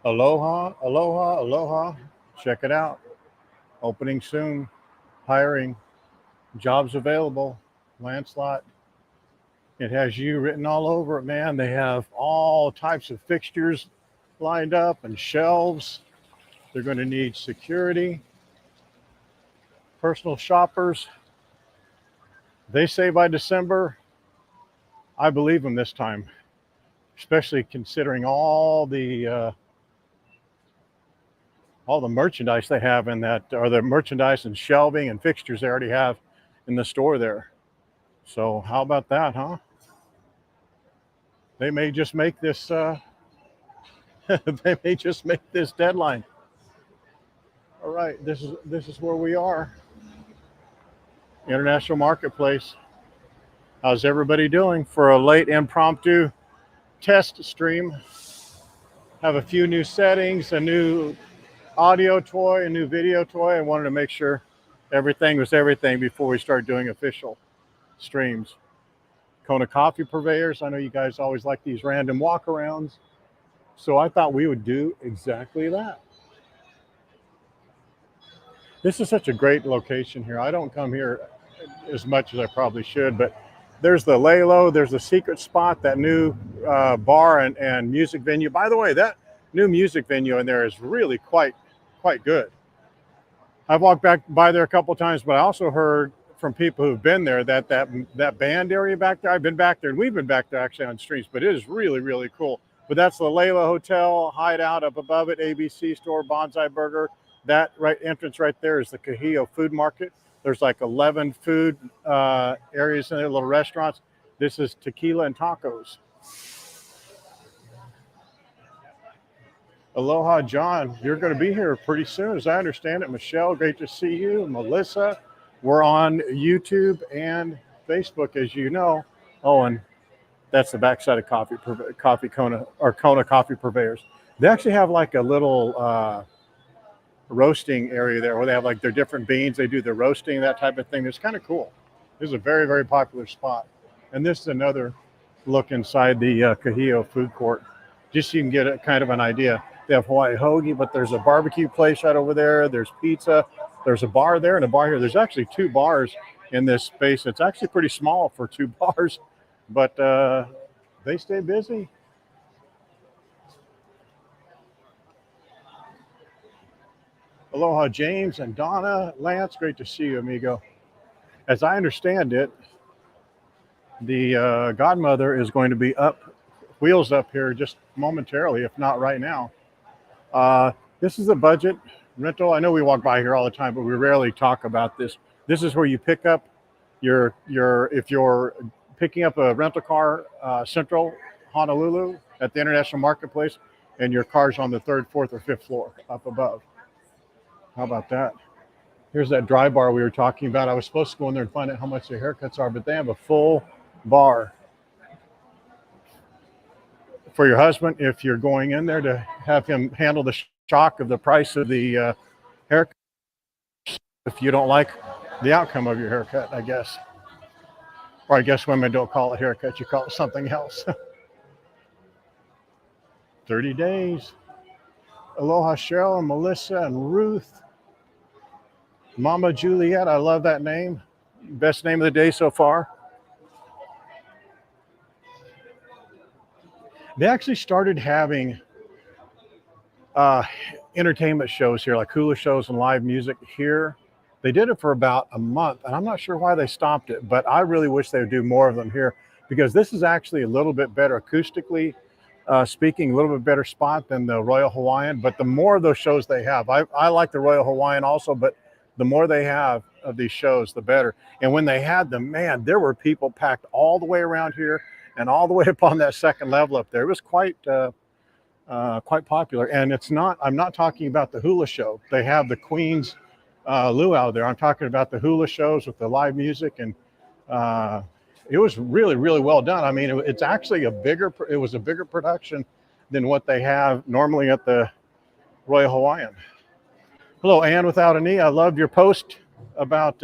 Aloha, aloha, aloha. Check it out. Opening soon. Hiring. Jobs available. Landslot. It has you written all over it, man. They have all types of fixtures lined up and shelves. They're going to need security, personal shoppers. They say by December. I believe them this time, especially considering all the merchandise they have in that, or the merchandise and shelving and fixtures they already have in the store there. So how about that, huh? They may just make this. They may just make this deadline. All right, this is where we are. International Marketplace. How's everybody doing for a late impromptu test stream? Have a few new settings, a new audio toy, a new video toy. I wanted to make sure everything was everything before we start doing official streams. Kona coffee purveyors. I know you guys always like these random walkarounds. So I thought we would do exactly that. This is such a great location here. I don't come here as much as I probably should, but there's the Lalo, there's the secret spot, that new bar and music venue. By the way, that new music venue in there is really quite good. I've walked back by there a couple times, but I also heard from people who've been there that band area back there. I've been back there, and we've been back there actually on streams, but it is really cool. But that's the Layla Hotel, Hideout up above it, ABC store, Bonsai Burger. That entrance right there is the Kuhio Food Market. There's like 11 food areas in there, little restaurants. This is tequila and tacos. Aloha, John. You're going to be here pretty soon, as I understand it. Michelle, great to see you. Melissa, we're on YouTube and Facebook, as you know. Oh, and that's the backside of Coffee Kona, or Kona Coffee Purveyors. They actually have like a little roasting area there where they have like their different beans. They do the roasting, that type of thing. It's kind of cool. This is a very popular spot. And this is another look inside the Kuhio food court, just so you can get a kind of an idea. They have Hawaii hoagie, but there's a barbecue place right over there. There's pizza. There's a bar there and a bar here. There's actually two bars in this space. It's actually pretty small for two bars, but they stay busy. Aloha, James and Donna. Lance, great to see you, amigo. As I understand it, the godmother is going to be wheels up here just momentarily, if not right now. This is a budget rental. I know we walk by here all the time, but we rarely talk about this. This is where you pick up if you're picking up a rental car, Central Honolulu at the International Marketplace, and your car's on the 3rd, 4th, or 5th floor up above. How about that? Here's that dry bar we were talking about. I was supposed to go in there and find out how much their haircuts are, but they have a full bar for your husband if you're going in there to have him handle the shock of the price of the haircut. If you don't like the outcome of your haircut, I guess. Or I guess women don't call it haircut, you call it something else. 30 days. Aloha, Cheryl and Melissa and Ruth. Mama Juliet, I love that name. Best name of the day so far. They actually started having entertainment shows here, like hula shows and live music here. They did it for about a month, and I'm not sure why they stopped it, but I really wish they would do more of them here, because this is actually a little bit better acoustically speaking, a little bit better spot than the Royal Hawaiian. But the more of those shows they have, I like the Royal Hawaiian also, but the more they have of these shows, the better. And when they had them, man, there were people packed all the way around here and all the way up on that second level up there. It was quite popular. And I'm not talking about the hula show. They have the Queen's luau there. I'm talking about the hula shows with the live music, and it was really well done. I mean, it's actually it was a bigger production than what they have normally at the Royal Hawaiian. Hello, Ann without an E. I loved your post about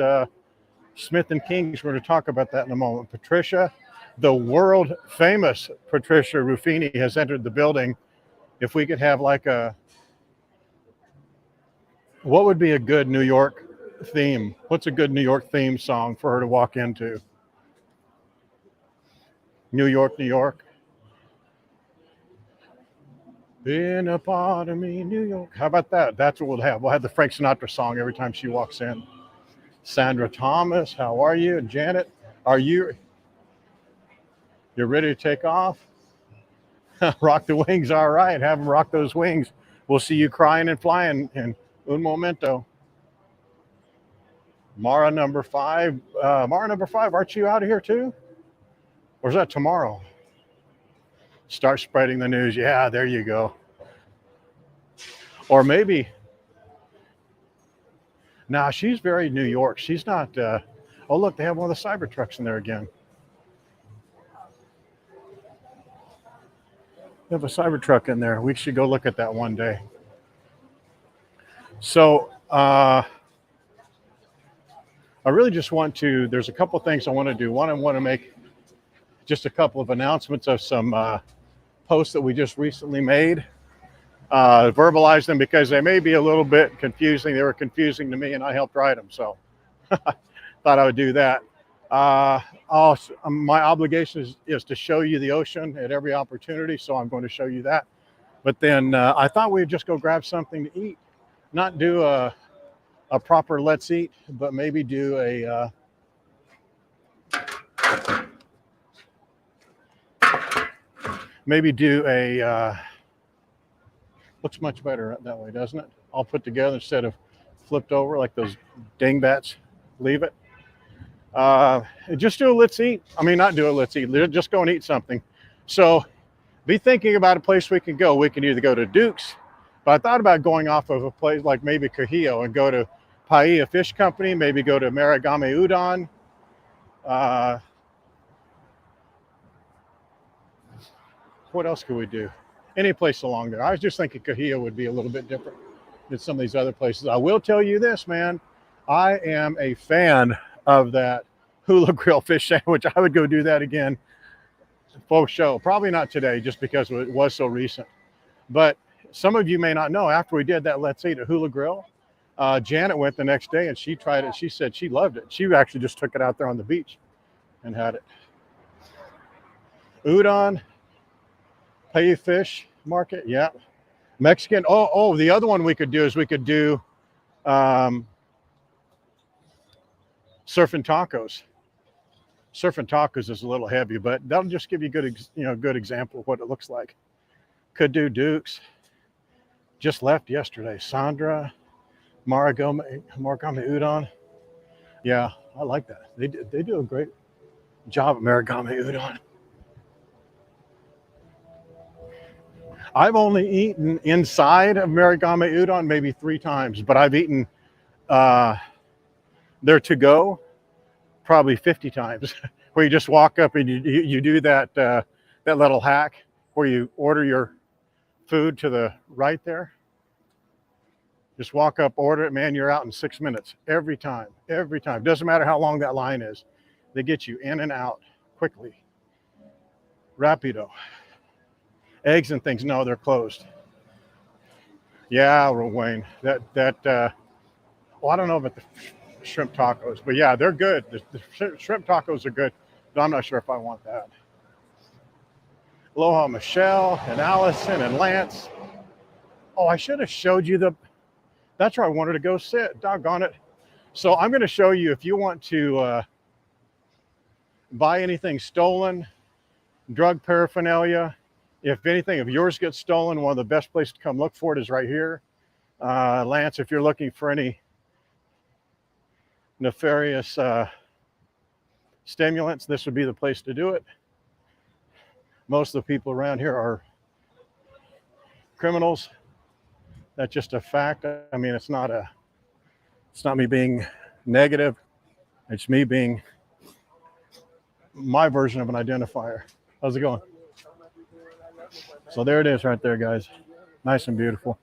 Smith and Kings. We're going to talk about that in a moment. Patricia, the world famous Patricia Ruffini, has entered the building. If we could have like a, what would be a good New York theme? What's a good New York theme song for her to walk into? New York, New York. Been a part of me, New York. How about that? That's what we'll have. We'll have the Frank Sinatra song every time she walks in. Sandra Thomas, how are you? And Janet, you're ready to take off? Rock the wings, all right. Have them rock those wings. We'll see you crying and flying in un momento. Mara number 5. Mara number 5, aren't you out of here too? Or is that tomorrow? Start spreading the news. Yeah, there you go. Or maybe, nah, she's very New York. She's not, oh, look, they have one of the Cybertrucks in there again. They have a Cybertruck in there. We should go look at that one day. So, I really just want to, there's a couple things I want to do. One, I want to make just a couple of announcements of some posts that we just recently made. Verbalize them because they may be a little bit confusing. They were confusing to me and I helped write them. So thought I would do that. My obligation is to show you the ocean at every opportunity. So I'm going to show you that. But then I thought we'd just go grab something to eat, not do a proper let's eat, but maybe do a looks much better that way, doesn't it? All put together instead of flipped over like those dingbats leave it. Just do a let's eat. I mean, not do a let's eat. Just go and eat something. So be thinking about a place we can go. We can either go to Duke's, but I thought about going off of a place like maybe Kuhio and go to Paia Fish Company, maybe go to Marigame Udon. What else could we do? Any place along there. I was just thinking Kuhio would be a little bit different than some of these other places. I will tell you this, man. I am a fan of that hula grill fish sandwich. I would go do that again for show. Probably not today, just because it was so recent. But some of you may not know, after we did that Let's Eat a Hula Grill, Janet went the next day and she tried it. She said she loved it. She actually just took it out there on the beach and had it. Udon, Paia Fish Market, yeah. Mexican. Oh, the other one we could do is we could do surfing tacos. Surfing tacos is a little heavy, but that'll just give you good example of what it looks like. Could do Duke's. Just left yesterday. Sandra, Marigame Udon. Yeah, I like that. They do a great job at Marigame Udon. I've only eaten inside of Marigame Udon maybe 3 times, but I've eaten there to go probably 50 times, where you just walk up and you do that little hack where you order your food to the right there. Just walk up, order it, man, you're out in 6 minutes every time. Doesn't matter how long that line is. They get you in and out quickly. Rapido. Eggs and things, no, they're closed. Yeah, Wayne, well, I don't know about the shrimp tacos, but yeah, they're good. The shrimp tacos are good, but I'm not sure if I want that. Aloha, Michelle and Allison and Lance. Oh, I should have showed you that's where I wanted to go sit. Doggone it. So I'm going to show you, if you want to buy anything stolen, drug paraphernalia, if anything of yours gets stolen, one of the best places to come look for it is right here. Lance, if you're looking for any nefarious stimulants, this would be the place to do it. Most of the people around here are criminals. That's just a fact. I mean, it's not me being negative. It's me being my version of an identifier. How's it going? So there it is right there, guys. Nice and beautiful.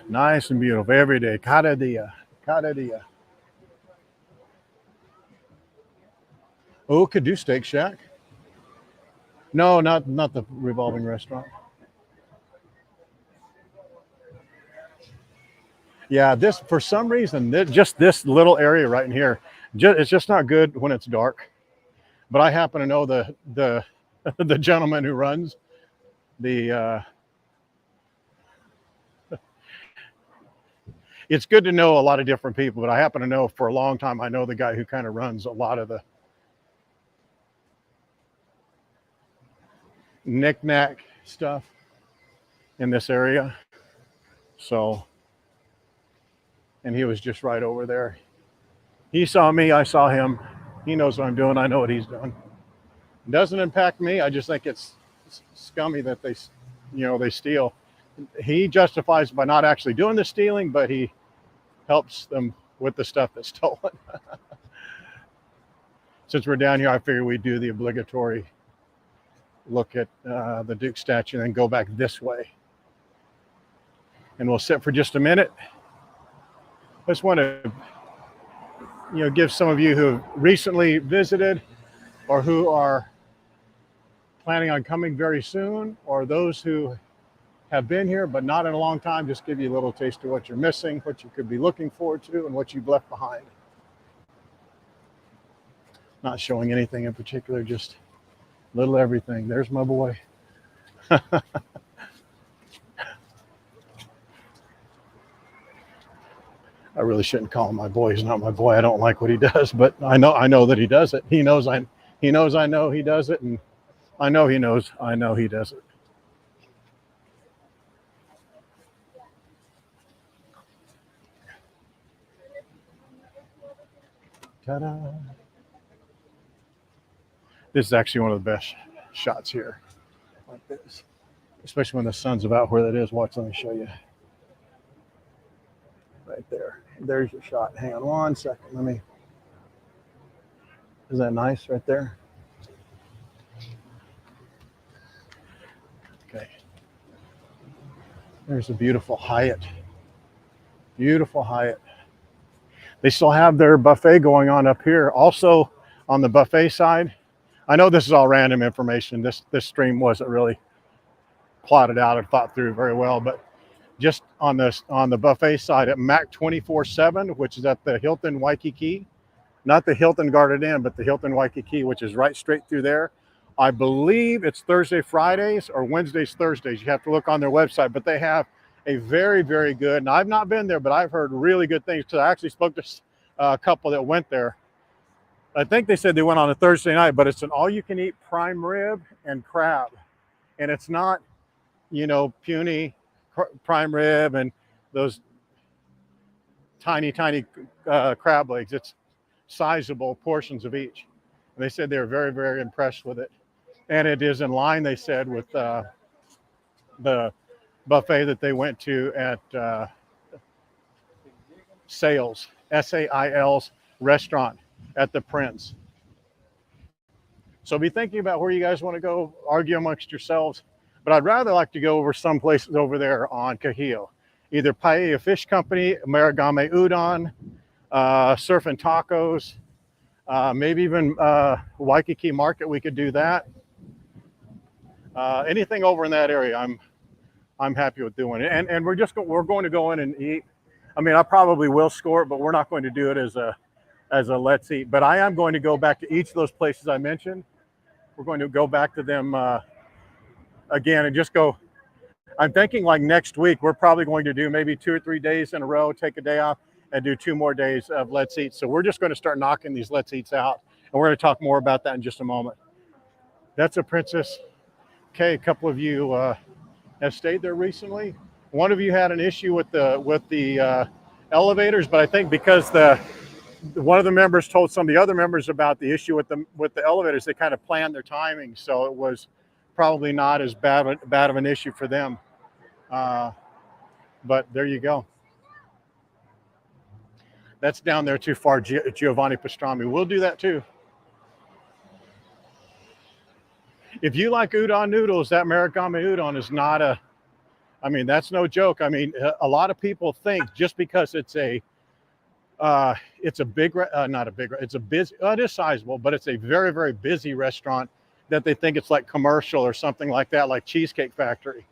Nice and beautiful every day. Cada dia. Cada dia. Oh, could do Steak Shack. No, not the revolving restaurant. Yeah, this for some reason, just this little area right in here, it's just not good when it's dark. But I happen to know the the gentleman who runs the. It's good to know a lot of different people, but I happen to know for a long time I know the guy who kind of runs a lot of the knick-knack stuff in this area. So, and he was just right over there. He saw me, I saw him. He knows what I'm doing. I know what he's doing. It doesn't impact me. I just think it's scummy that they steal. He justifies by not actually doing the stealing, but he helps them with the stuff that's stolen. Since we're down here, I figured we'd do the obligatory look at the Duke statue and then go back this way. And we'll sit for just a minute. I just want to give some of you who have recently visited or who are planning on coming very soon, or those who have been here but not in a long time, just give you a little taste of what you're missing, what you could be looking forward to, and what you've left behind. Not showing anything in particular, just little everything. There's my boy. I really shouldn't call him my boy. He's not my boy. I don't like what he does, but I know that he does it. He knows I know he does it, and I know he knows I know he does it. Ta-da. This is actually one of the best shots here, like this, especially when the sun's about where that is. Watch, let me show you. Right there. There's your shot. Hang on one second. Is that nice right there? Okay. There's a beautiful Hyatt. Beautiful Hyatt. They still have their buffet going on up here. Also on the buffet side, I know this is all random information. This stream wasn't really plotted out and thought through very well, but just on the buffet side at Mac 24/7, which is at the Hilton Waikiki, not the Hilton Garden Inn, but the Hilton Waikiki, which is right straight through there. I believe it's Thursday, Fridays, or Wednesdays, Thursdays. You have to look on their website, but they have a very, very good, and I've not been there, but I've heard really good things. So I actually spoke to a couple that went there. I think they said they went on a Thursday night, but it's an all-you-can-eat prime rib and crab. And it's not, puny prime rib and those tiny crab legs. It's sizable portions of each. And they said they were very, very impressed with it. And it is in line, they said, with the buffet that they went to at Sales, SAIL's restaurant at the Prince. So be thinking about where you guys want to go, argue amongst yourselves. But I'd rather like to go over some places over there on Kuhio. Either Paia Fish Company, Marigame Udon, Surf and Tacos, maybe even Waikiki Market, we could do that. Anything over in that area, I'm happy with doing it. And we're going to go in and eat. I mean, I probably will score it, but we're not going to do it as a let's eat. But I am going to go back to each of those places I mentioned. We're going to go back to them again and just go. I'm thinking like next week, we're probably going to do maybe 2 or 3 days in a row, take a day off and do 2 more days of Let's Eat. So we're just going to start knocking these Let's Eats out. And we're going to talk more about that in just a moment. That's a Princess. Okay, a couple of you have stayed there recently. One of you had an issue with the elevators, but I think because one of the members told some of the other members about the issue with the elevators, they kind of planned their timing, so it was probably not as bad of an issue for them. But there you go. That's down there too far, Giovanni Pastrami. We'll do that too. If you like udon noodles, that Marigame udon is not that's no joke. I mean, a lot of people think just because it's a busy, it is sizable, but it's a very, very busy restaurant that they think it's like commercial or something like that, like Cheesecake Factory.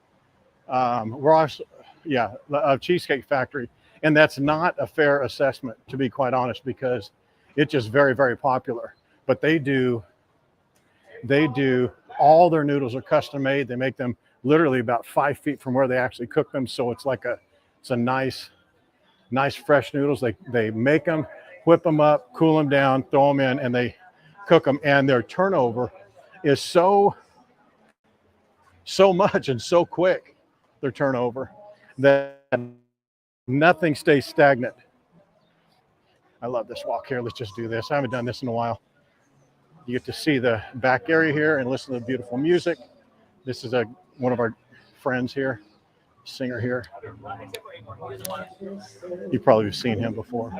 We're also, yeah, Cheesecake Factory. And that's not a fair assessment, to be quite honest, because it's just very, very popular. But they do all their noodles are custom made. They make them literally about 5 feet from where they actually cook them. So it's like it's a nice fresh noodles. They make them, whip them up, cool them down, throw them in, and they cook them. And their turnover is so much and so quick, their turnover, that nothing stays stagnant. I love this walk here. Let's just do this. I haven't done this in a while. You get to see the back area here and listen to the beautiful music. This is one of our friends here, singer here. You probably have seen him before.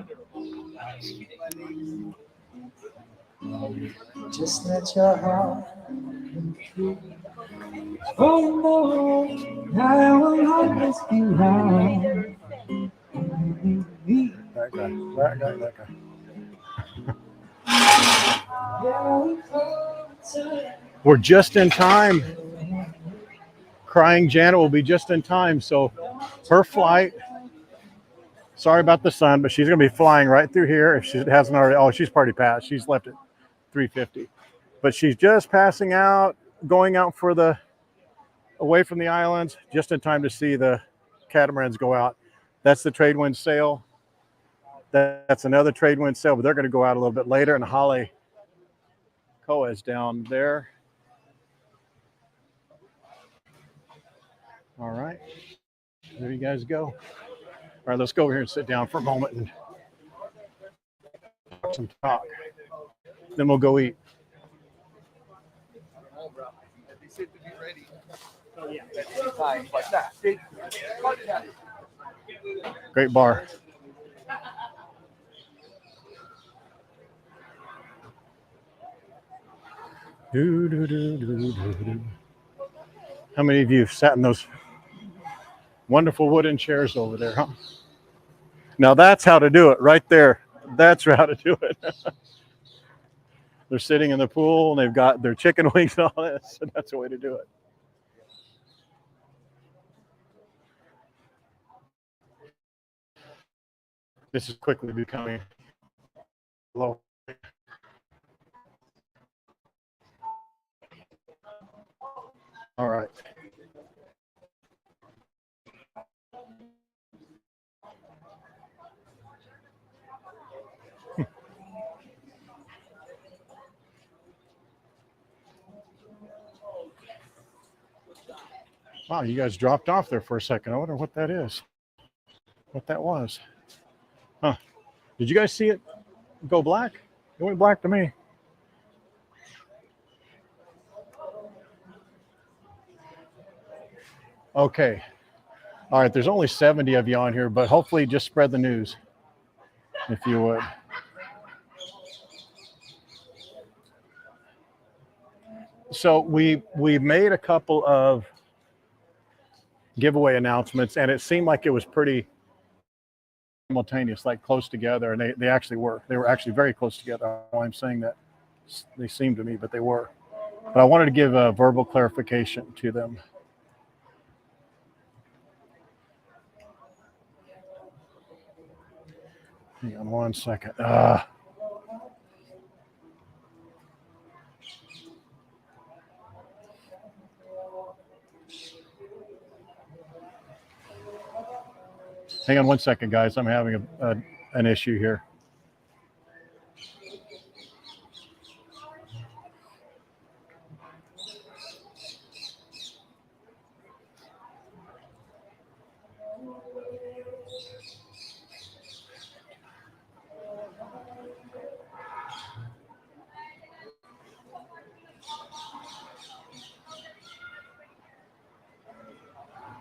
Just let your heart be. Oh no, I will always be around. That guy. We're just in time. Crying Janet will be just in time. So her flight, sorry about the sun, but she's going to be flying right through here. If she hasn't already, oh, she's already passed. She's left at 3:50. But she's just passing out, going out for away from the islands, just in time to see the catamarans go out. That's the trade wind sail. That's another trade wind sail, but they're going to go out a little bit later. And Hale Koa is down there. All right, there you guys go. All right, let's go over here and sit down for a moment and talk some talk. Then we'll go eat. Great bar. How many of you have sat in those wonderful wooden chairs over there, huh? Now that's how to do it right there. That's how to do it. They're sitting in the pool and they've got their chicken wings on it. So that's the way to do it. This is quickly becoming low. All right. Wow, you guys dropped off there for a second. I wonder what that is. What that was. Huh. Did you guys see it go black? It went black to me. Okay. All right, there's only 70 of you on here, but hopefully just spread the news, if you would. So we made a couple of giveaway announcements, and it seemed like it was pretty simultaneous, like close together, and they actually were. They were actually very close together. I don't know why I'm saying that. They seemed to me, but they were. But I wanted to give a verbal clarification to them. Hang on one second. Hang on one second, guys. I'm having an issue here.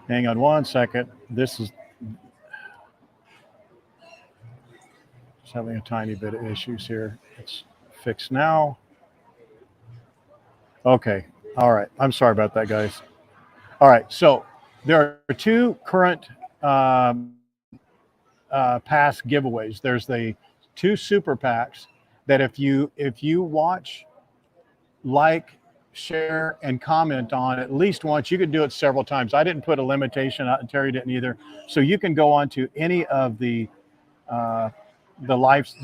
Hang on one second. This is just having a tiny bit of issues here. It's fixed now. Okay. All right. I'm sorry about that, guys. All right. So there are two current past giveaways. There's the 2 super packs that if you watch, like, share, and comment on at least once. You could do it several times. I didn't put a limitation, Terry didn't either. So you can go on to any of the lives,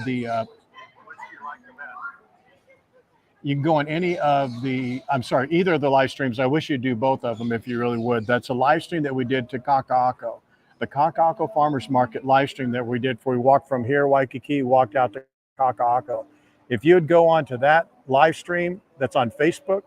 you can go on any of the, either of the live streams. I wish you'd do both of them if you really would. That's a live stream that we did to Kaka'ako. The Kaka'ako Farmers Market live stream that we did before we walked from here, Waikiki, walked out to Kaka'ako. If you'd go on to that live stream that's on Facebook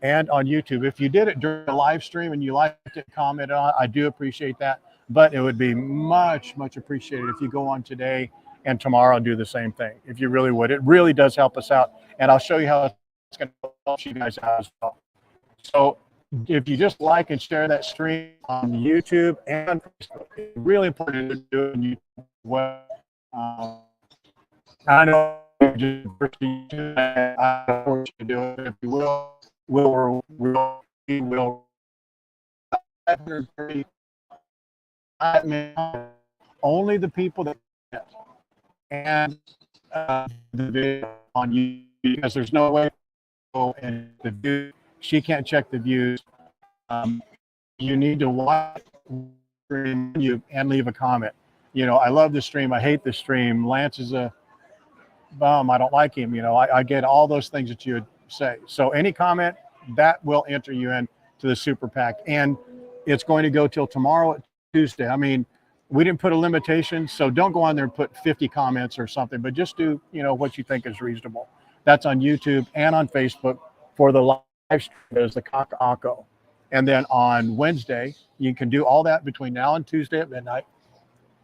and on YouTube, if you did it during the live stream and you liked it, comment on it, I do appreciate that. But it would be much, much appreciated if you go on today and tomorrow and do the same thing, if you really would. It really does help us out. And I'll show you how it's going to help you guys out as well. So if you just like and share that stream on YouTube and Facebook, it's really important to do it on YouTube. Well, I know I don't want you to do it. If you will, only the people that and the video on YouTube, because there's no way to go and the view. She can't check the views. You need to watch you and leave a comment. You know, I love the stream. I hate the stream. Lance is a bum. I don't like him. You know, I get all those things that you would say. So any comment that will enter you in to the super PAC, and it's going to go till tomorrow at Tuesday. I mean, we didn't put a limitation, so don't go on there and put 50 comments or something, but just do, you know, what you think is reasonable. That's on YouTube and on Facebook for the live stream. There's the Kaka'ako. And then on Wednesday, you can do all that between now and Tuesday at midnight.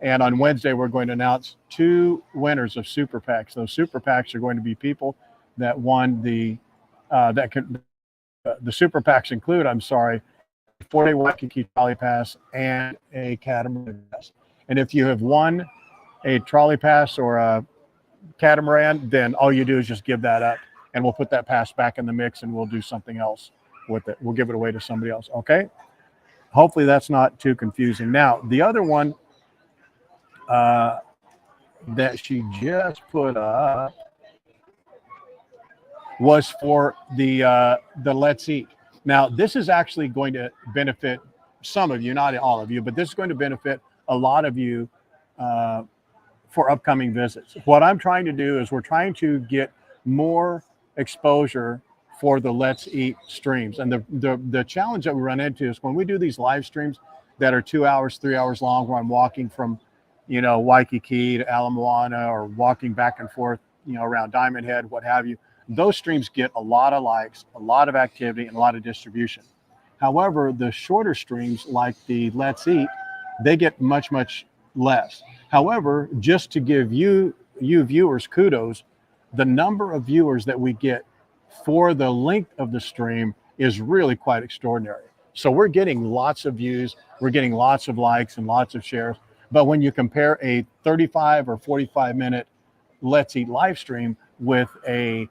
And on Wednesday, we're going to announce 2 winners of super PACs. Those super PACs are going to be people that won the super PACs include, 4-day Waikiki trolley pass and a catamaran pass. And if you have won a trolley pass or a catamaran, then all you do is just give that up, and we'll put that pass back in the mix and we'll do something else with it. We'll give it away to somebody else. Okay. Hopefully that's not too confusing. Now, the other one that she just put up was for the Let's Eat. Now, this is actually going to benefit some of you, not all of you, but this is going to benefit a lot of you for upcoming visits. What I'm trying to do is we're trying to get more exposure for the Let's Eat streams. And the challenge that we run into is when we do these live streams that are 2 hours, 3 hours long, where I'm walking from, you know, Waikiki to Ala Moana, or walking back and forth, you know, around Diamond Head, what have you. Those streams get a lot of likes, a lot of activity, and a lot of distribution. However, the shorter streams like the Let's Eat, they get much, much less. However, just to give you viewers kudos, the number of viewers that we get for the length of the stream is really quite extraordinary. So we're getting lots of views, we're getting lots of likes and lots of shares. But when you compare a 35 or 45 minute Let's Eat live stream with a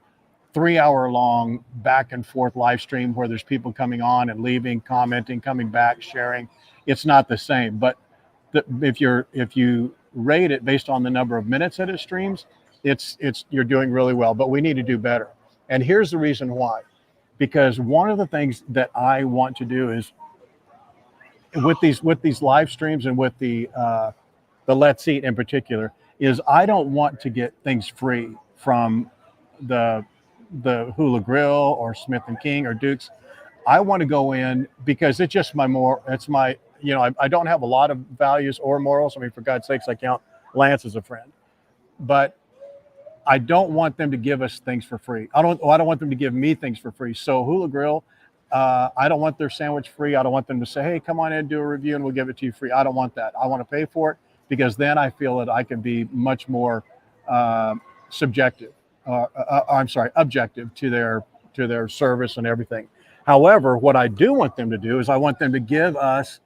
3 hour long back and forth live stream where there's people coming on and leaving, commenting, coming back, sharing, it's not the same. But if you rate it based on the number of minutes that it streams, you're doing really well. But we need to do better. And here's the reason why. Because one of the things that I want to do is with these live streams and with the Let's Eat in particular, is I don't want to get things free from the Hula Grill or Smith and King or Duke's. I want to go in because it's just you know, I don't have a lot of values or morals. I mean, for God's sakes, I count Lance as a friend, but I don't want them to give us things for free. I don't want them to give me things for free. So Hula Grill, I don't want their sandwich free. I don't want them to say, hey, come on in, do a review and we'll give it to you free. I don't want that. I want to pay for it, because then I feel that I can be much more objective to their service and everything. However, what I do want them to do is I want them to give us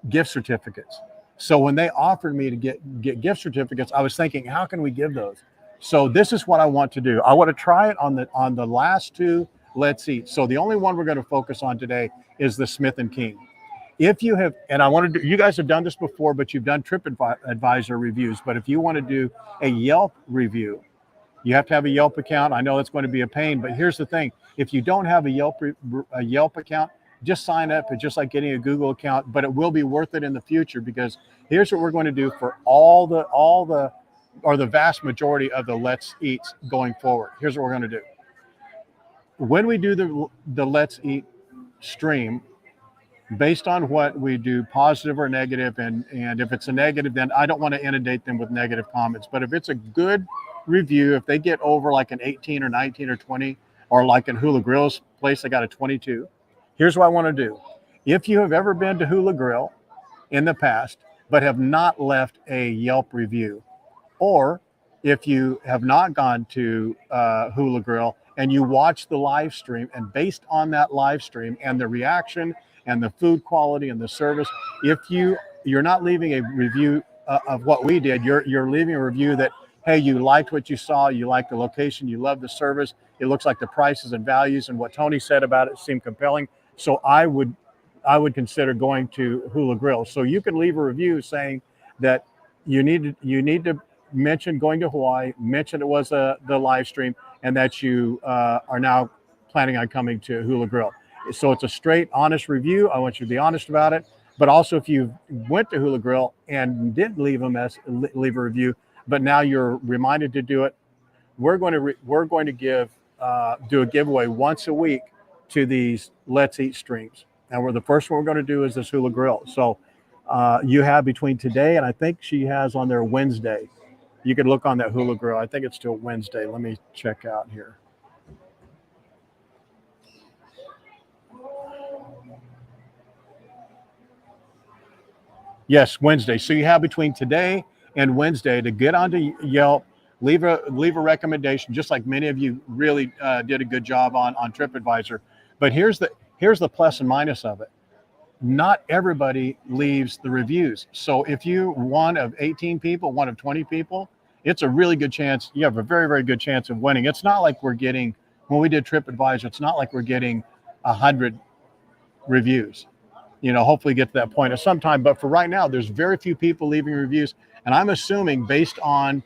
gift certificates. So when they offered me to get gift certificates, I was thinking, how can we give those? So this is what I want to do. I want to try it on the last 2 Let's Eat. So the only one we're going to focus on today is the Smith and King. If you have, and I want to do, you guys have done this before, but you've done TripAdvisor reviews. But if you want to do a Yelp review, You have to have a Yelp account. I know it's going to be a pain, but here's the thing. If you don't have a Yelp account, just sign up. It's just like getting a Google account, but it will be worth it in the future, because here's what we're going to do for the vast majority of the Let's Eats going forward. Here's what we're going to do. When we do the Let's Eat stream, based on what we do, positive or negative, and if it's a negative, then I don't want to inundate them with negative comments. But if it's a good review, if they get over like an 18 or 19 or 20, or like in Hula Grill's place, I got a 22. Here's what I want to do. If you have ever been to Hula Grill in the past, but have not left a Yelp review, or if you have not gone to Hula Grill and you watch the live stream, and based on that live stream and the reaction and the food quality and the service, if you're not leaving a review of what we did, you're leaving a review that, hey, you liked what you saw, you liked the location, you loved the service, it looks like the prices and values and what Tony said about it seemed compelling. So I would consider going to Hula Grill. So you can leave a review saying that you need to mention going to Hawaii, mention it was the live stream, and that you are now planning on coming to Hula Grill. So it's a straight, honest review. I want you to be honest about it. But also, if you went to Hula Grill and didn't leave a review, but now you're reminded to do it, we're going to do a giveaway once a week to these Let's Eat streams. And the first one we're going to do is this Hula Grill. So you have between today and I think she has on there Wednesday. You can look on that Hula Grill. I think it's still Wednesday. Let me check out here. Yes, Wednesday. So you have between today and Wednesday to get onto Yelp, leave a recommendation, just like many of you really did a good job on TripAdvisor. But here's the plus and minus of it. Not everybody leaves the reviews. So if you one of 18 people, one of 20 people, it's a really good chance. You have a very, very good chance of winning. It's not like we're getting, when we did TripAdvisor, it's not like we're getting 100 reviews. Hopefully get to that point at some time. But for right now, there's very few people leaving reviews. And I'm assuming, based on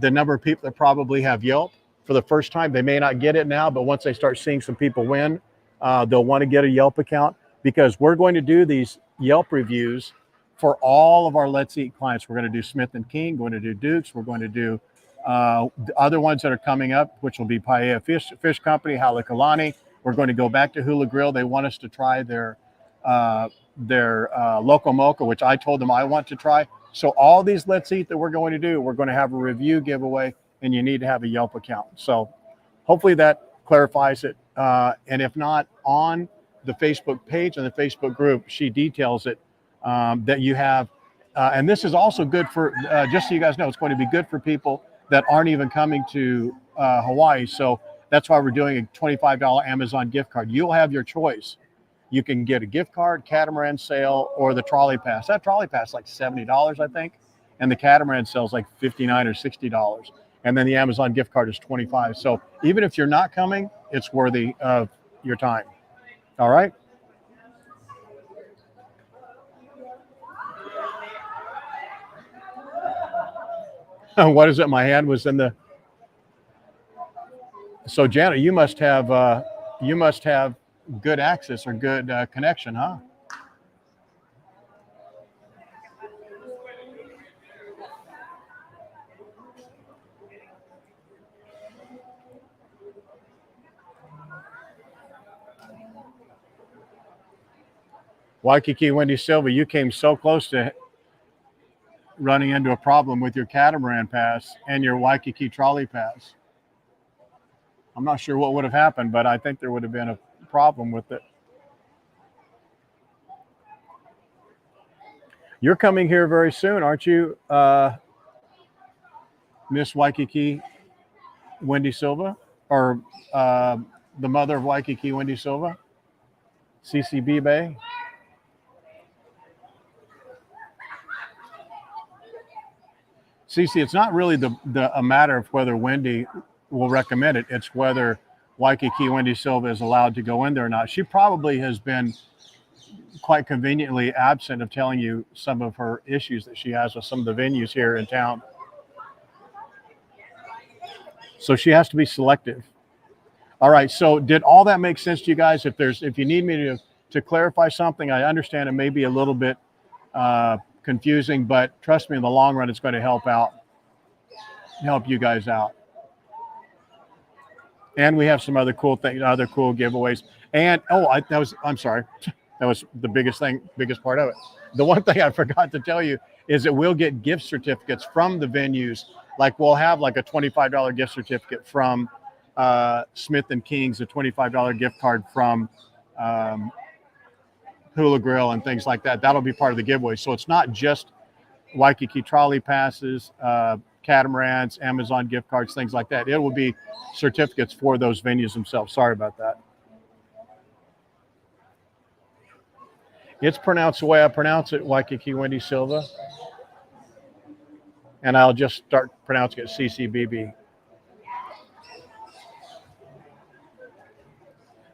the number of people that probably have Yelp for the first time, they may not get it now, but once they start seeing some people win, they'll want to get a Yelp account, because we're going to do these Yelp reviews for all of our Let's Eat clients. We're going to do Smith & King, going to do Duke's, we're going to do the other ones that are coming up, which will be Paia Fish Company, Halekulani. We're going to go back to Hula Grill. They want us to try their Loco Mocha, which I told them I want to try. So all these Let's Eat that we're going to do, we're going to have a review giveaway, and you need to have a Yelp account. So hopefully that clarifies it. And if not, on the Facebook page and the Facebook group, she details it, that you have. And this is also good for, just so you guys know, it's going to be good for people that aren't even coming to Hawaii. So that's why we're doing a $25 Amazon gift card. You'll have your choice. You can get a gift card, catamaran sale, or the trolley pass. That trolley pass is like $70, I think, and the catamaran sale is like $59 or $60. And then the Amazon gift card is $25. So even if you're not coming, it's worthy of your time. All right. What is it? My hand was in the. So Janet, you must have good access or good connection, huh? Waikiki Wendy Silva, you came so close to running into a problem with your catamaran pass and your Waikiki trolley pass. I'm not sure what would have happened, but I think there would have been a problem with it. You're coming here very soon, aren't you, Miss Waikiki Wendy Silva, or the mother of Waikiki Wendy Silva, CCB Bay? CC, it's not really a matter of whether Wendy will recommend it. It's whether Waikiki Wendy Silva is allowed to go in there or not. She probably has been quite conveniently absent of telling you some of her issues that she has with some of the venues here in town. So she has to be selective. All right. So did all that make sense to you guys? If you need me to clarify something, I understand it may be a little bit confusing, but trust me, in the long run, it's going to help you guys out. And we have some other cool things, other cool giveaways. And I'm sorry, that was the biggest part of it. The one thing I forgot to tell you is that we'll get gift certificates from the venues. Like we'll have like a $25 gift certificate from Smith and King's, a $25 gift card from Hula Grill and things like that. That'll be part of the giveaway. So it's not just Waikiki trolley passes, catamarans, Amazon gift cards, things like that. It will be certificates for those venues themselves. Sorry about that. It's pronounced the way I pronounce it, Waikiki Wendy Silva. And I'll just start pronouncing it CCBB.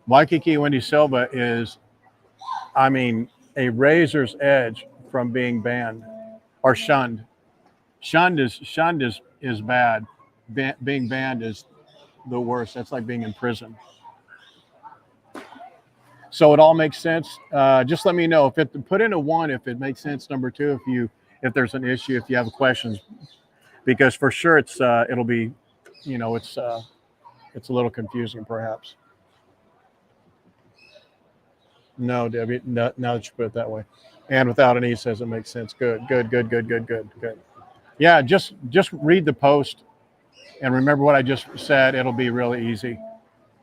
Waikiki Wendy Silva is, I mean, a razor's edge from being banned or shunned. Shunned is bad. Being banned is the worst. That's like being in prison. So it all makes sense. Just let me know put in a 1 if it makes sense. Number 2 if there's an issue, if you have questions, because for sure it'll be, it's a little confusing perhaps. No, Debbie, now that you put it that way. And without an E says it makes sense. Good. Yeah, just read the post and remember what I just said. It'll be really easy.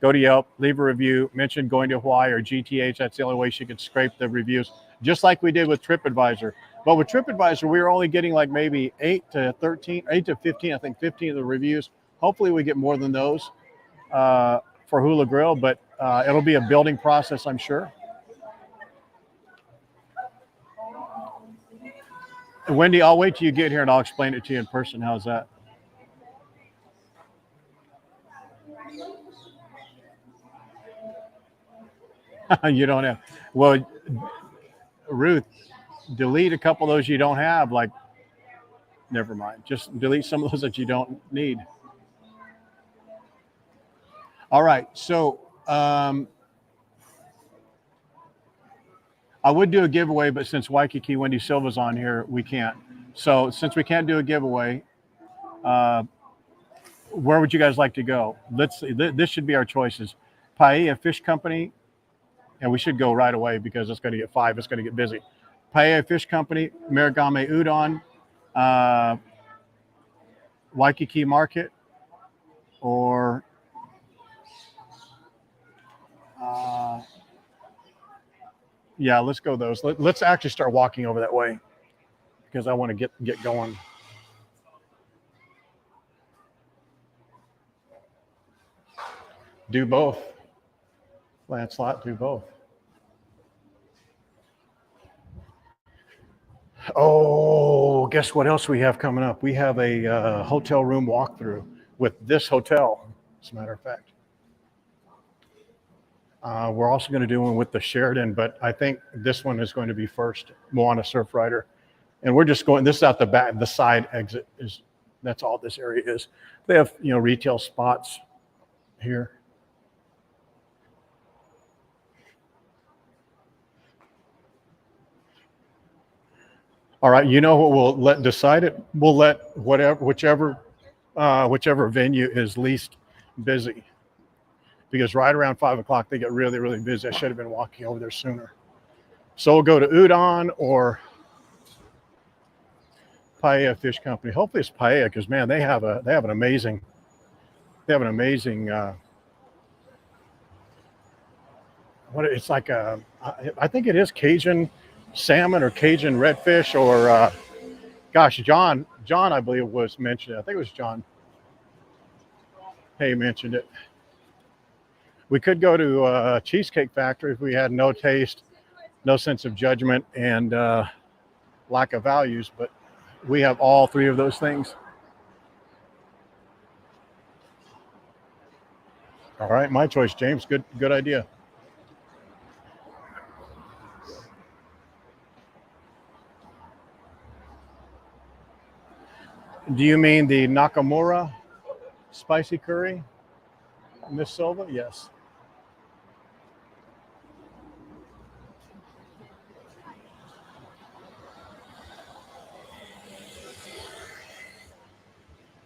Go to Yelp, leave a review, mention going to Hawaii or GTH. That's the only way she could scrape the reviews, just like we did with TripAdvisor. But with TripAdvisor, we were only getting like maybe 8 to 15, I think 15 of the reviews. Hopefully we get more than those for Hula Grill, but it'll be a building process, I'm sure. Wendy, I'll wait till you get here and I'll explain it to you in person. How's that? You don't have. Well, Ruth, delete a couple of those you don't have. Like, never mind. Just delete some of those that you don't need. All right. So I would do a giveaway, but since Waikiki Wendy Silva's on here, we can't. So since we can't do a giveaway, where would you guys like to go? Let's see. This should be our choices. Paia Fish Company. And we should go right away because it's going to get 5. It's going to get busy. Paia Fish Company, Marigame Udon, Waikiki Market, or yeah, let's go those. Let's actually start walking over that way because I want to get going. Do both. Lancelot, do both. Oh, guess what else we have coming up? We have a hotel room walkthrough with this hotel, as a matter of fact. We're also going to do one with the Sheraton, but I think this one is going to be first. Moana Surfrider. And we're just going, this is out the back, the side exit that's all this area is. They have, retail spots here. All right, what we'll decide it? We'll let whichever venue is least busy, because right around 5 o'clock they get really, really busy. I should have been walking over there sooner. So we'll go to Udon or Paia Fish Company. Hopefully it's Paia, because man, they have an amazing. It's like I think it is Cajun salmon or Cajun redfish or John I believe was mentioned. I think it was John. Hey, mentioned it. We could go to Cheesecake Factory if we had no taste, no sense of judgment, and lack of values, but we have all 3 of those things. All right, my choice, James. Good idea. Do you mean the Nakamura Spicy curry, Miss Silva, yes.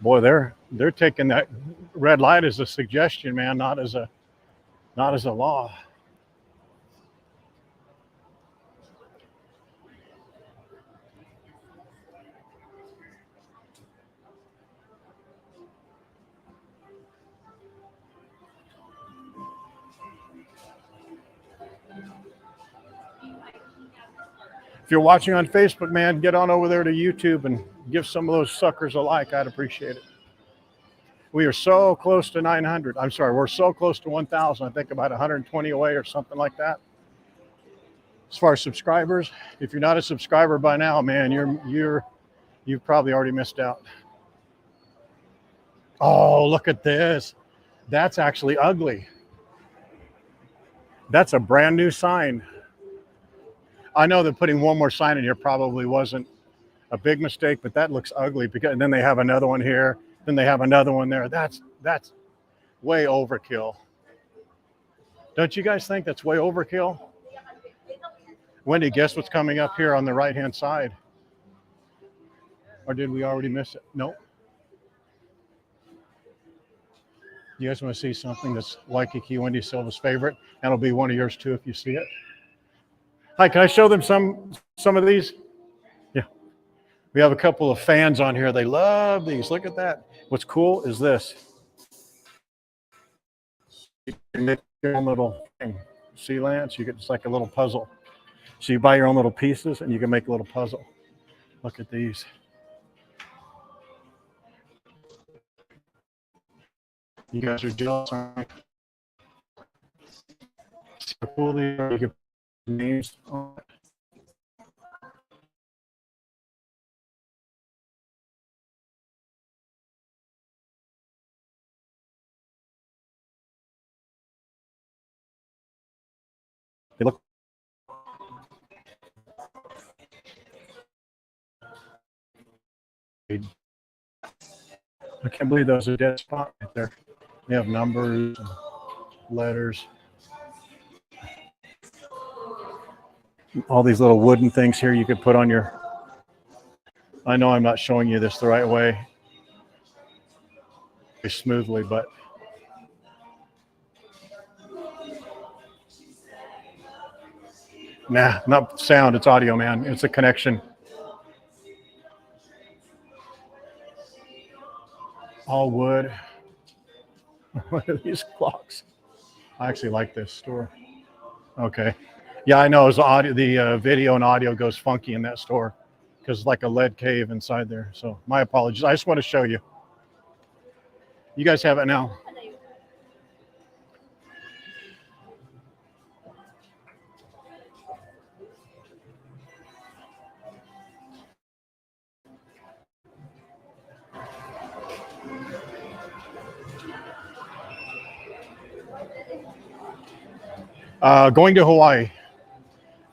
Boy, they're taking that red light as a suggestion, man, not as a law. If you're watching on Facebook, man, get on over there to YouTube and give some of those suckers a like. I'd appreciate it. We are so close to 900. I'm sorry, we're so close to 1,000. I think about 120 away or something like that. As far as subscribers, if you're not a subscriber by now, man, you've probably already missed out. Oh, look at this. That's actually ugly. That's a brand new sign. I know that putting one more sign in here probably wasn't a big mistake, but that looks ugly because and then they have another one here, then they have another one there. That's way overkill. Don't you guys think that's way overkill? Wendy, guess what's coming up here on the right-hand side? Or did we already miss it? Nope. You guys want to see something that's Waikiki Wendy Silva's favorite? And it'll be one of yours too if you see it. Hi, can I show them some of these? Yeah. We have a couple of fans on here. They love these. Look at that. What's cool is this. You can make your own little thing. See, Lance? It's like a little puzzle. So you buy your own little pieces and you can make a little puzzle. Look at these. You guys are jealous, aren't you? See how cool these are? You can put names on it. They look. I can't believe those are dead spot right there. They have numbers and letters. All these little wooden things here you could put on your. I know I'm not showing you this the right way smoothly, but nah, not sound, it's audio, man. It's a connection. All wood. What are these clocks? I actually like this store. Okay. Yeah, I know. The video and audio goes funky in that store because it's like a lead cave inside there. So my apologies. I just want to show you. You guys have it now. Going to Hawaii.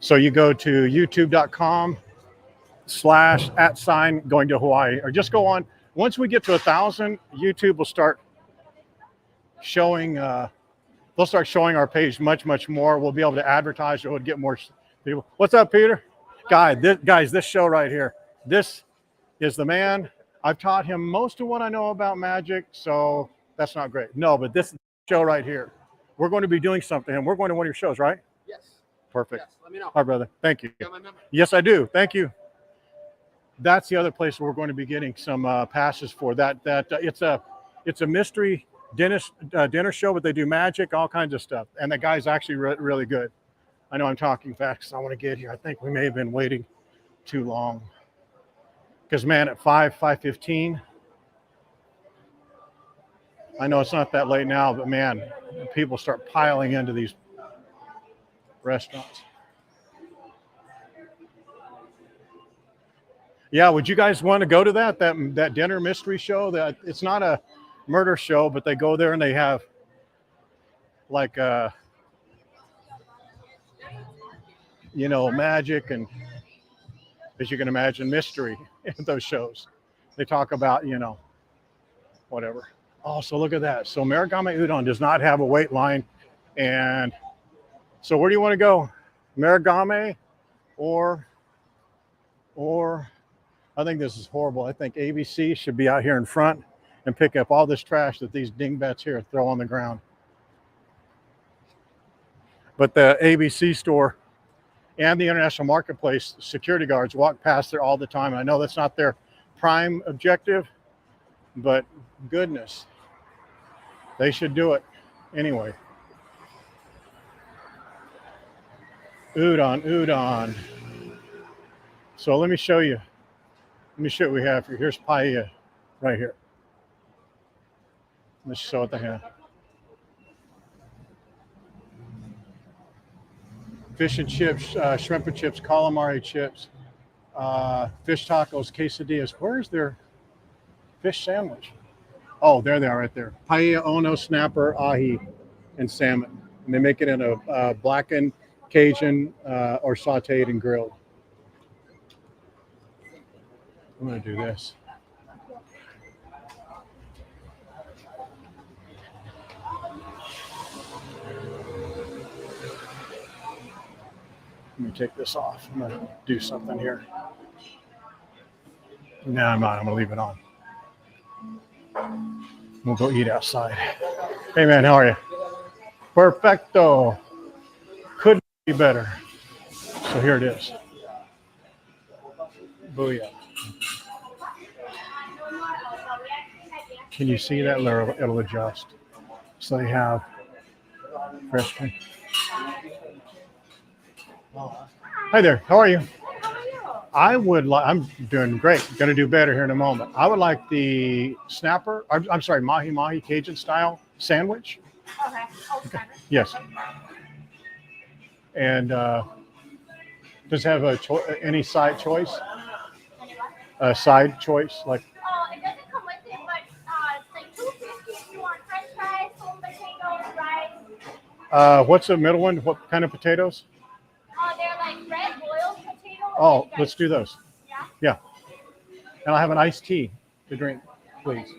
So you go to youtube.com/@going to Hawaii, or just go on. Once we get to 1,000, YouTube will start showing. They'll start showing our page much more. We'll be able to advertise. It would get more people. What's up, Peter? Guys, this show right here. This is the man. I've taught him most of what I know about magic, so that's not great. No, but this show right here. We're going to be doing something, and we're going to one of your shows, right? Yes. Perfect. Yes, let me know. All right, brother. Thank you. You got my number? Yes, I do. Thank you. That's the other place where we're going to be getting some passes for that. It's a mystery dinner show, but they do magic, all kinds of stuff, and the guy's actually really good. I know I'm talking fast because I want to get here. I think we may have been waiting too long. Because man, at 5:15. I know it's not that late now, but man, people start piling into these restaurants. Yeah, would you guys want to go to that dinner mystery show? That it's not a murder show, but they go there and they have like magic and, as you can imagine, mystery in those shows. They talk about whatever. Oh, so look at that. So Marugame Udon does not have a wait line. And so where do you want to go? Marugame or I think this is horrible. I think ABC should be out here in front and pick up all this trash that these dingbats here throw on the ground. But the ABC store and the International Marketplace security guards walk past there all the time. I know that's not their prime objective, but goodness, they should do it anyway. Udon. So let me show you. Let me show what we have here. Here's paella right here. Let's show what they have. Fish and chips, shrimp and chips, calamari chips, fish tacos, quesadillas. Where's their fish sandwich? Oh, there they are right there. Paia, ono, snapper, ahi, and salmon. And they make it in a blackened Cajun or sauteed and grilled. I'm going to do this. Let me take this off. I'm going to do something here. No, I'm not. I'm going to leave it on. We'll go eat outside. Hey, man, how are you? Perfecto. Couldn't be better. So here it is. Booyah. Can you see that? It'll adjust. So they have fresh cream. Hi there. How are you? I would like. I'm doing great. Going to do better here in a moment. I would like the snapper. I'm sorry, mahi-mahi Cajun style sandwich. Okay. Yes. And does it have any side choice? A side choice like. It doesn't come with it, but it's like $2.50 if you want French fries, home potatoes, rice. What's the middle one? What kind of potatoes? They're like red boiled potatoes. Oh, let's do those. Yeah. Yeah. And I'll have an iced tea to drink, please.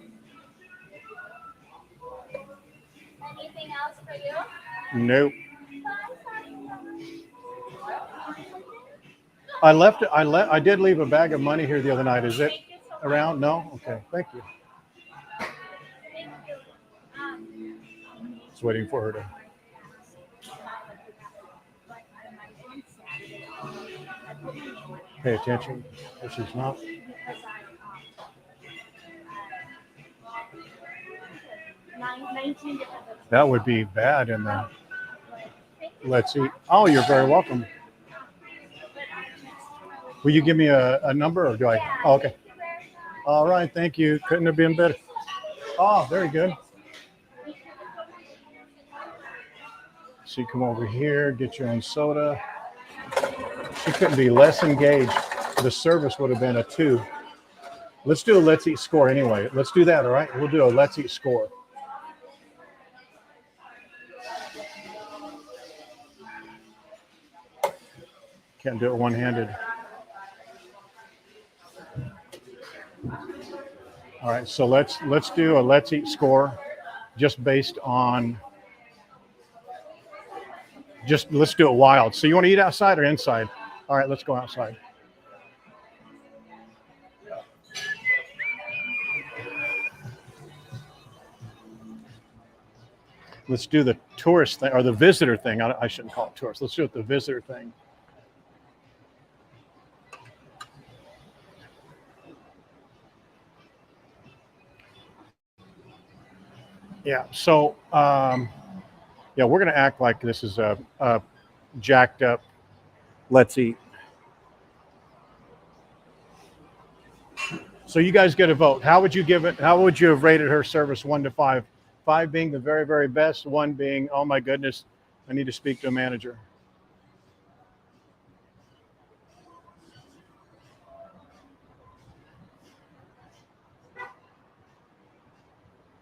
Anything else for you? Nope. I did leave a bag of money here the other night. Is it around? No? Okay. Thank you. Just waiting for her to. Pay attention if she's not. That would be bad in the let's eat. Oh, you're very welcome. Will you give me a number or do I? Oh, okay. All right. Thank you. Couldn't have been better. Oh, very good. So you come over here, get your own soda. She couldn't be less engaged. The service would have been a 2. Let's do a let's eat score anyway. Let's do that, all right? We'll do a let's eat score. Can't do it one-handed. All right, so let's do a let's eat score just based on let's do it wild. So you want to eat outside or inside? All right, let's go outside. Let's do the tourist thing or the visitor thing. I shouldn't call it tourist. Let's do it the visitor thing. Yeah. So, yeah, we're going to act like this is a jacked up. Let's eat. So you guys get a vote. How would you give it? How would you have rated her service 1 to 5? 5 being the very, very best. 1 being, oh my goodness, I need to speak to a manager.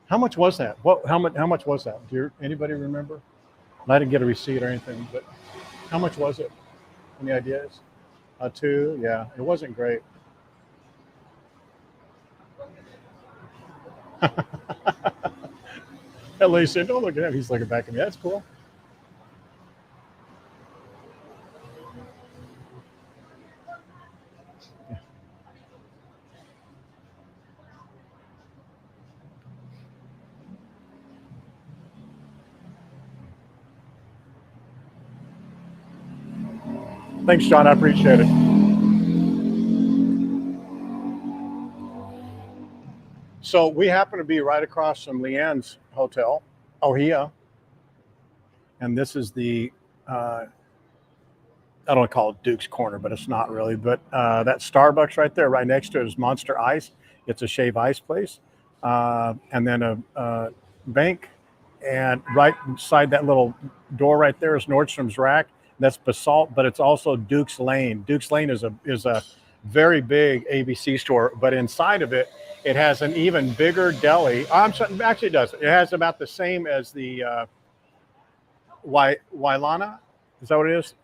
How much was that? How much was that? Anybody remember? And I didn't get a receipt or anything, but how much was it? Any ideas? 2, yeah, it wasn't great. And Lee said, "Don't look at him. He's looking back at me. That's cool." Thanks, John. I appreciate it. So we happen to be right across from Leanne's hotel, Ohia, and this is the I don't call it Duke's Corner, but it's not really. But that Starbucks right there, right next to it, is Monster Ice. It's a shave ice place, and then a bank, and right inside that little door right there is Nordstrom's Rack. That's Basalt, but it's also Duke's Lane. Duke's Lane is a very big ABC store, but inside of it, it has an even bigger deli. I'm sorry, actually, it does. It has about the same as the Wailana. Is that what it is?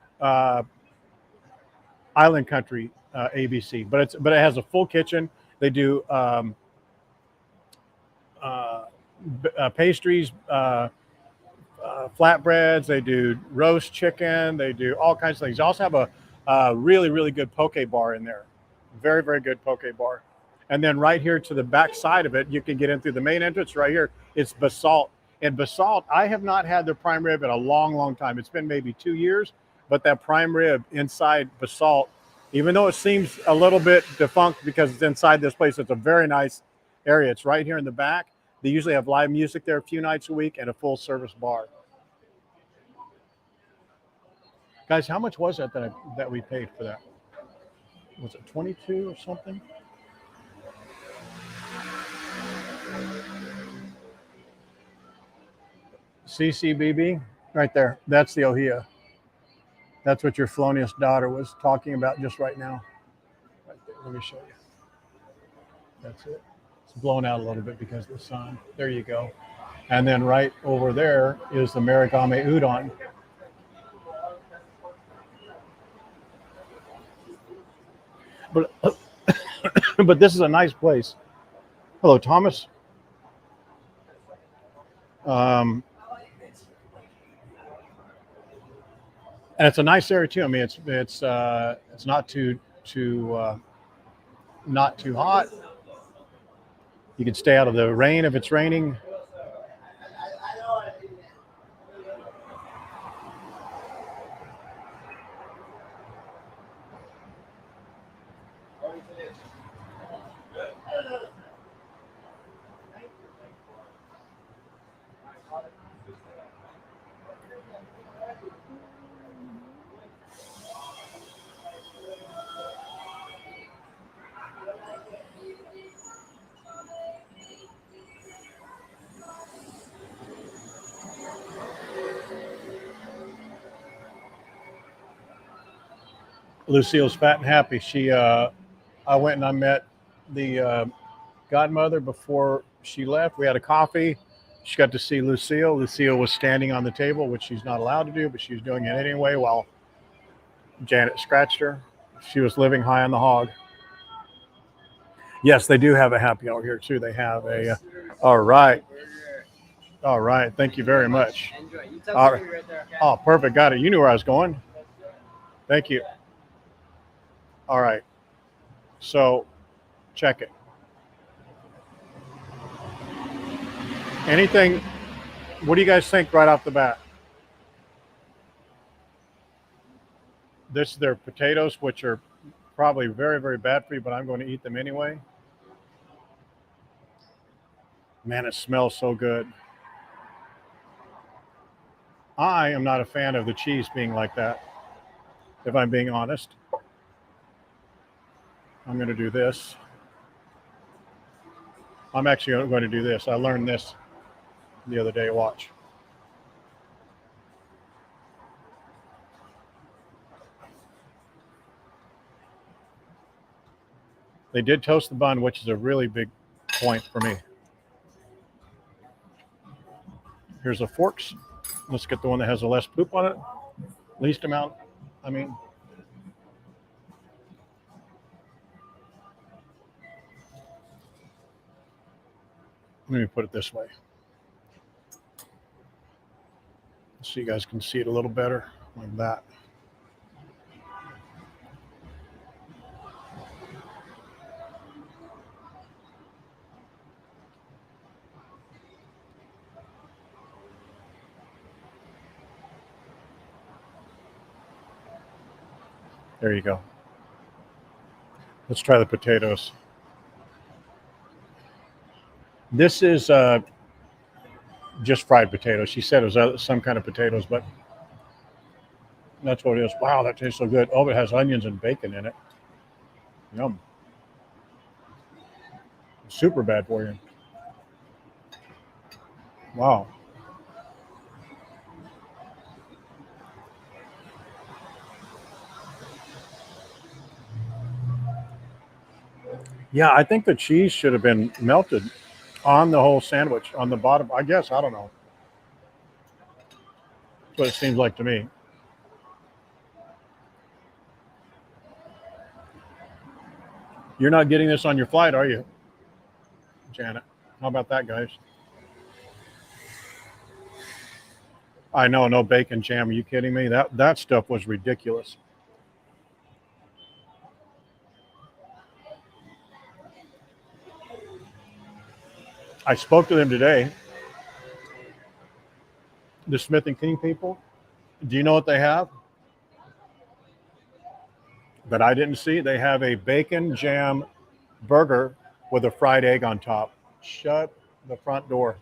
Island Country ABC, but it has a full kitchen. They do pastries, flatbreads. They do roast chicken. They do all kinds of things. They also have a really good poke bar in there. Very good poke bar. And then right here to the back side of it, you can get in through the main entrance. Right here, it's Basalt. And Basalt, I have not had their prime rib in a long time. It's been maybe 2 years, but that prime rib inside Basalt, even though it seems a little bit defunct because it's inside this place, it's a very nice area. It's right here in the back. They usually have live music there a few nights a week and a full service bar. Guys, how much was that we paid for that? Was it 22 or something? CCBB, right there. That's the Ohia. That's what your felonious daughter was talking about just right now. Right there. Let me show you. That's it. It's blown out a little bit because of the sun. There you go. And then right over there is the Marigame Udon. But but this is a nice place. Hello, Thomas. And it's a nice area too. I mean, it's not too not too hot. You can stay out of the rain if it's raining. Lucille's fat and happy. I went and I met the godmother before she left. We had a coffee. She got to see Lucille. Lucille was standing on the table, which she's not allowed to do, but she was doing it anyway while Janet scratched her. She was living high on the hog. Yes, they do have a happy hour here too. They have a. All right. All right. Thank you very much. All right. Oh, perfect. Got it. You knew where I was going. Thank you. All right. So check it. Anything, what do you guys think right off the bat? This is their potatoes, which are probably very bad for you, but I'm going to eat them anyway. Man, it smells so good. I am not a fan of the cheese being like that, if I'm being honest. I'm going to do this. I'm actually going to do this. I learned this the other day. Watch. They did toast the bun, which is a really big point for me. Here's the forks. Let's get the one that has the less poop on it. Least amount, I mean. Let me put it this way. so you guys can see it a little better, like that. There you go. Let's try the potatoes. This is just fried potatoes. She said it was some kind of potatoes, but that's what it is. Wow, that tastes so good. Oh, it has onions and bacon in it. Yum. Super bad for you. Wow. Yeah, I think the cheese should have been melted on the whole sandwich, on the bottom. I guess, I don't know. That's what it seems like to me. You're not getting this on your flight, are you, Janet? How about that, guys? I know, no bacon jam. Are you kidding me? That stuff was ridiculous. I spoke to them today, the Smith and King people. Do you know what they have? That I didn't see. They have a bacon jam burger with a fried egg on top. Shut the front door.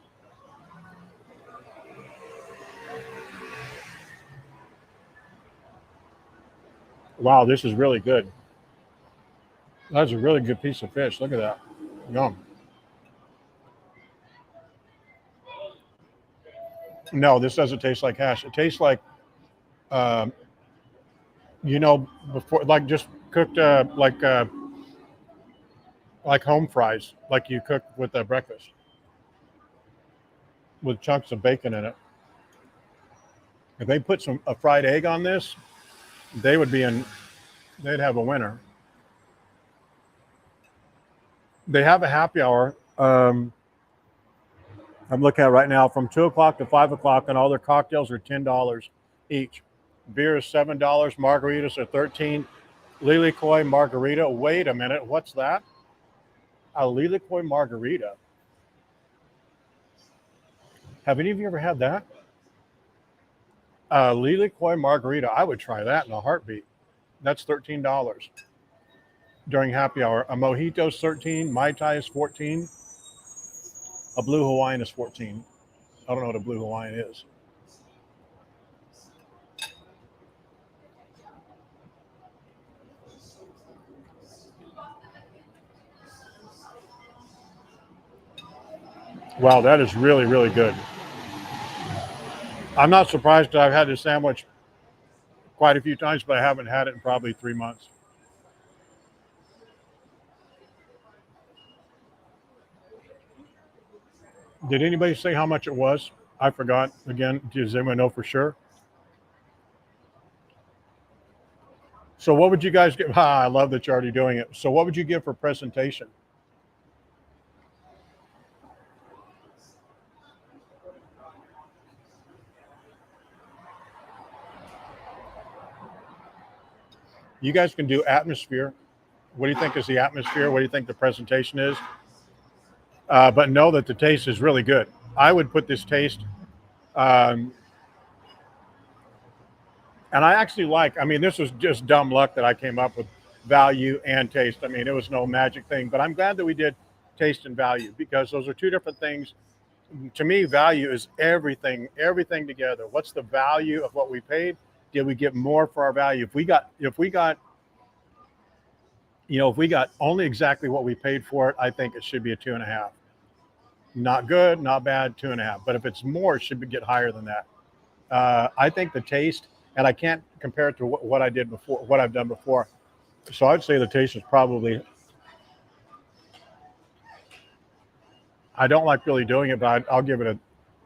Wow, this is really good. That's a really good piece of fish. Look at that. Yum. No, this doesn't taste like hash. It tastes like, before, like just cooked, like home fries, like you cook with breakfast, with chunks of bacon in it. If they put a fried egg on this, they would be in. They'd have a winner. They have a happy hour. I'm looking at right now from 2 o'clock to 5 o'clock, and all their cocktails are $10 each. Beer is $7. Margaritas are $13. Lilikoi margarita. Wait a minute. What's that? A Lilikoi margarita. Have any of you ever had that? Lilikoi margarita. I would try that in a heartbeat. That's $13 during happy hour. A mojito is $13. Mai Tai is $14. A blue Hawaiian is $14. I don't know what a blue Hawaiian is. Wow, that is really, really good. I'm not surprised that I've had this sandwich quite a few times, but I haven't had it in probably 3 months. Did anybody say how much it was? I forgot. Again, does anyone know for sure? So what would you guys give? I love that you're already doing it. So what would you give for presentation? You guys can do atmosphere. What do you think is the atmosphere? What do you think the presentation is? But know that the taste is really good. I would put this taste, and I actually this was just dumb luck that I came up with value and taste. I mean, it was no magic thing, but I'm glad that we did taste and value, because those are two different things. To me, value is everything together. What's the value of what we paid? Did we get more for our value? If we got only exactly what we paid for it, I think it should be a 2.5. Not good, not bad, 2.5. But if it's more, it should get higher than that. I think the taste, and I can't compare it to what I did before, what I've done before. So I'd say the taste is probably. I don't like really doing it, but I'll give it a.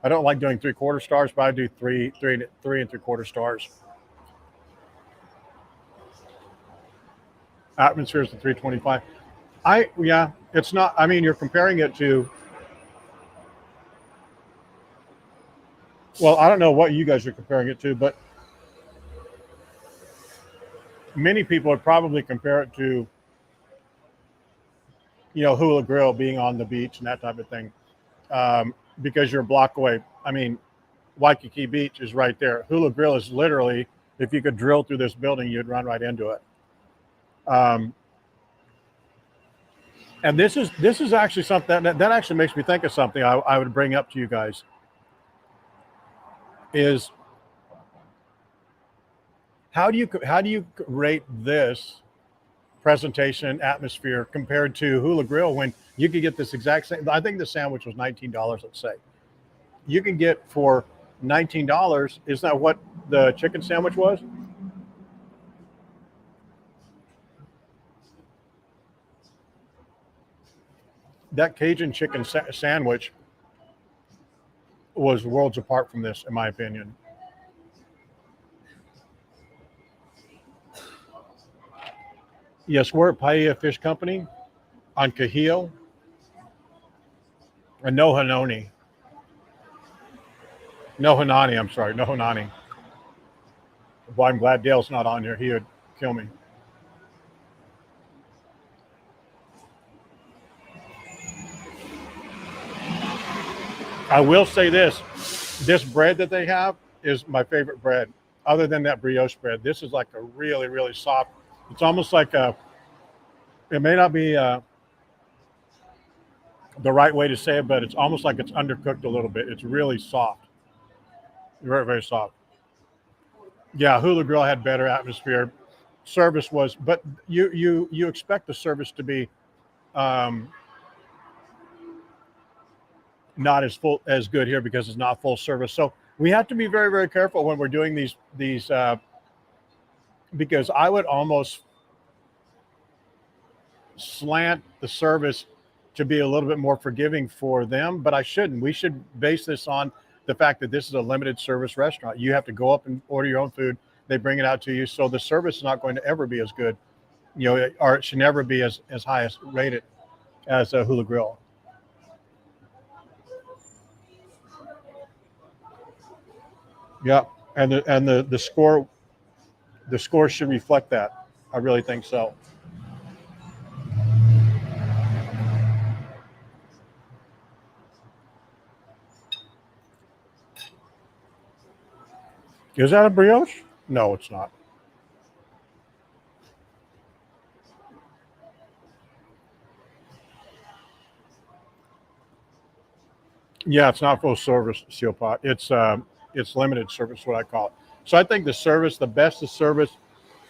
I don't like doing 3/4 stars, but I do three and 3/4 stars. Atmosphere is the 3.25. It's not. I mean, you're comparing it to Well, I don't know what you guys are comparing it to, but many people would probably compare it to, Hula Grill being on the beach and that type of thing, because you're a block away. I mean, Waikiki Beach is right there. Hula Grill is literally, if you could drill through this building, you'd run right into it. Um, and this is actually something that actually makes me think of something I would bring up to you guys is how do you rate this presentation atmosphere compared to Hula Grill when you could get this exact same? I think the sandwich was $19. Let's say you can get for $19. Isn't that what the chicken sandwich was? That Cajun chicken sandwich was worlds apart from this, in my opinion. Yes, we're at Paia Fish Company on Kuhio and Nohanoni. Nohanani, I'm sorry, Nohanani. Well, I'm glad Dale's not on here. He would kill me. I will say this bread that they have is my favorite bread. Other than that brioche bread, this is like a really, really soft. It's almost like it may not be the right way to say it, but it's almost like it's undercooked a little bit. It's really soft, very, very soft. Yeah, Hula Grill had better atmosphere. Service was, but you expect the service to be um, not as full as good here because it's not full service. So we have to be very, very careful when we're doing these because I would almost slant the service to be a little bit more forgiving for them, but I shouldn't. We should base this on the fact that this is a limited service restaurant. You have to go up and order your own food. They bring it out to you. So the service is not going to ever be as good, or it should never be as high as rated as a Hula Grill. Yeah. And the score should reflect that. I really think so. Is that a brioche? No, it's not. Yeah, it's not full service seal pot. It's limited service, what I call it. So I think the best of service.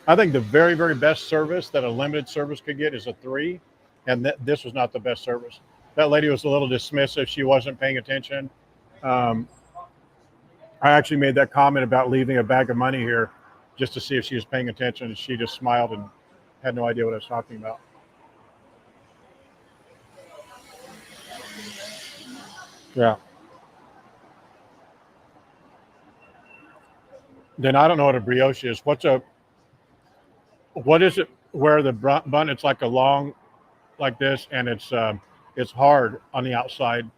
I think the very, very best service that a limited service could get is a three, and this was not the best service. That lady was a little dismissive. She wasn't paying attention. Um, I actually made that comment about leaving a bag of money here just to see if she was paying attention, and she just smiled and had no idea what I was talking about. Yeah. Then I don't know what a brioche is. What is it? Where the bun? It's like a long, like this, and it's hard on the outside,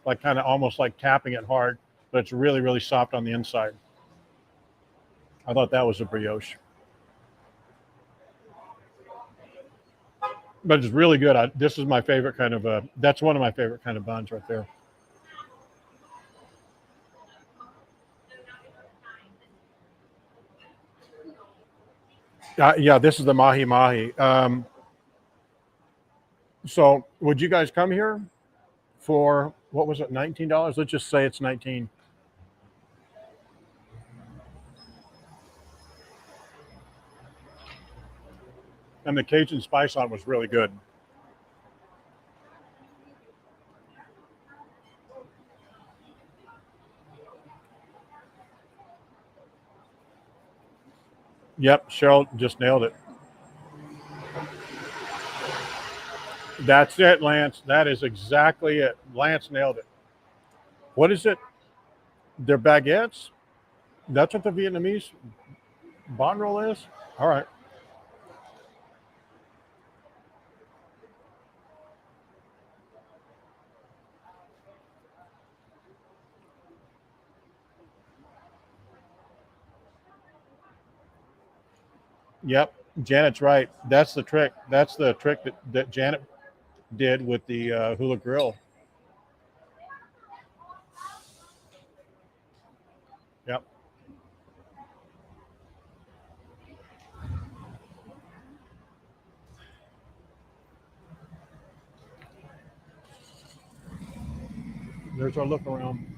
like kind of almost like tapping it hard, but it's really, really soft on the inside. I thought that was a brioche, but it's really good. This is my favorite kind of that's one of my favorite kind of buns right there. Yeah, this is the mahi-mahi. So would you guys come here for what was it, $19? Let's just say it's 19. And the Cajun spice on it was really good. Yep, Cheryl just nailed it. That's it, Lance. That is exactly it. Lance nailed it. What is it? They're baguettes? That's what the Vietnamese banh roll is? All right. Yep, Janet's right. That's the trick. That's the trick that Janet did with the hula grill. Yep. There's our look around.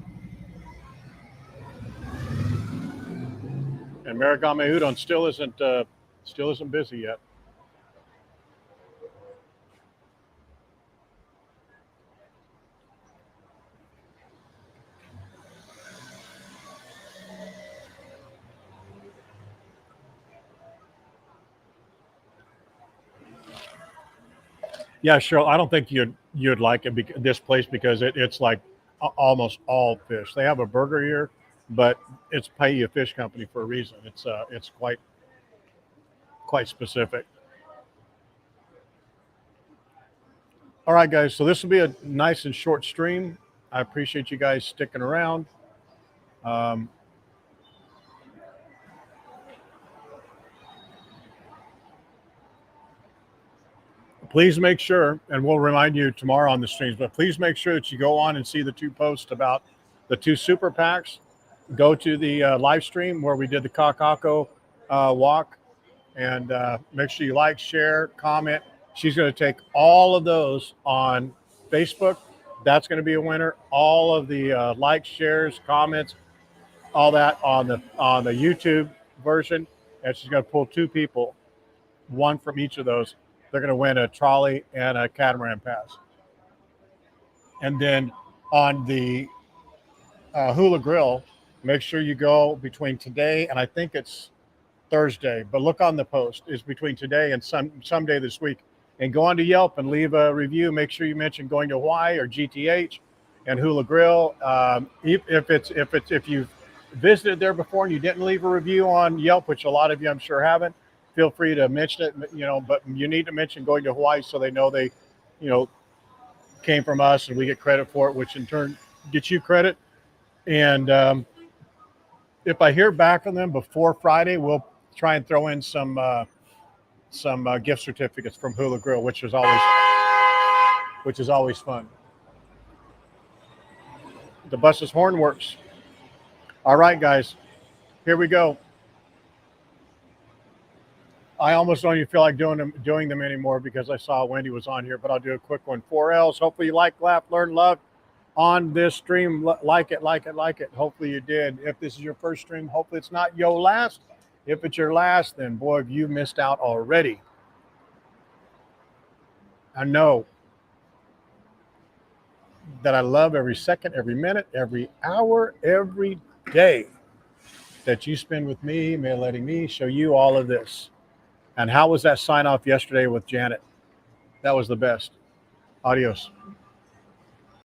And Marigame Udon still isn't busy yet. Yeah, Cheryl, I don't think you'd like it this place because it's like almost all fish. They have a burger here, but it's Paia Fish Company for a reason. It's quite specific. All right, guys. So this will be a nice and short stream. I appreciate you guys sticking around. Um, please make sure, and we'll remind you tomorrow on the streams, but please make sure that you go on and see the two posts about the two super packs. Go to the live stream where we did the Kakako walk, and make sure you like, share, comment. She's going to take all of those on Facebook. That's going to be a winner. All of the likes, shares, comments, all that on the YouTube version, and she's going to pull two people, one from each of those. They're going to win a trolley and a catamaran pass. And then on the hula grill, make sure you go between today and I think it's Thursday, but look on the post. It's between today and someday this week. And go on to Yelp and leave a review. Make sure you mention going to Hawaii or GTH and Hula Grill. If you've visited there before and you didn't leave a review on Yelp, which a lot of you I'm sure haven't, feel free to mention it. But you need to mention going to Hawaii so they know they, came from us and we get credit for it, which in turn gets you credit. And if I hear back from them before Friday, we'll try and throw in some gift certificates from Hula Grill, which is always fun. The bus's horn works. All right, guys, here we go. I almost don't even feel like doing them anymore because I saw Wendy was on here, but I'll do a quick one. 4Ls. Hopefully you like, laugh, learn, love on this stream. Like it. Hopefully you did. If this is your first stream, hopefully it's not your last. If it's your last, then boy, have you missed out already. I know that I love every second, every minute, every hour, every day that you spend with me, letting me show you all of this. And how was that sign off yesterday with Janet? That was the best. Adios.